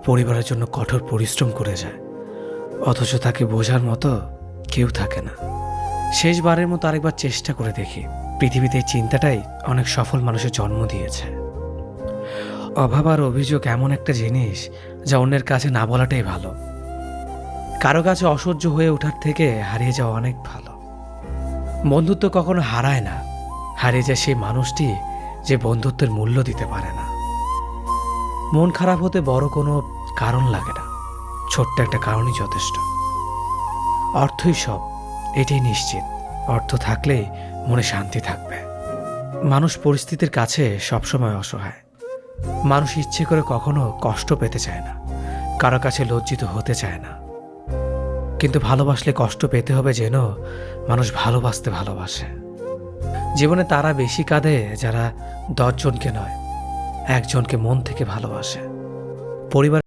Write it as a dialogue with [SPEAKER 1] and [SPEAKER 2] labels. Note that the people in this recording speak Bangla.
[SPEAKER 1] পরিবারের জন্য কঠোর পরিশ্রম করে যায়, অথচ তাকে বোঝার মতো কেউ থাকে না। শেষবারের মতো আরেকবার চেষ্টা করে দেখি। পৃথিবীতে এই চিন্তাটাই অনেক সফল মানুষের জন্ম দিয়েছে। অভাব আর অভিযোগ এমন একটা জিনিস যা অন্যের কাছে না বলাটাই ভালো। কারো কাছে অসহ্য হয়ে ওঠার থেকে হারিয়ে যাওয়া অনেক ভালো। বন্ধুত্ব কখনো হারায় না, হারিয়ে যায় সেই মানুষটি যে বন্ধুত্বের মূল্য দিতে পারে না। মন খারাপ হতে বড় কোনো কারণ লাগে না, ছোট্ট একটা কারণই যথেষ্ট। অর্থই সব, এটাই নিশ্চিত। অর্থ থাকলেই মনে শান্তি থাকবে। মানুষ পরিস্থিতির কাছে সবসময় অসহায়। মানুষ ইচ্ছে করে কখনো কষ্ট পেতে চায় না, কারো কাছে লজ্জিত হতে চায় না। কিন্তু ভালোবাসলে কষ্ট পেতে হবে যেন মানুষ ভালোবাসতে ভালোবাসে। জীবনে তারা বেশি কাঁদে যারা 10 জনকে নয়, একজনকে মন থেকে ভালোবাসে। পরিবার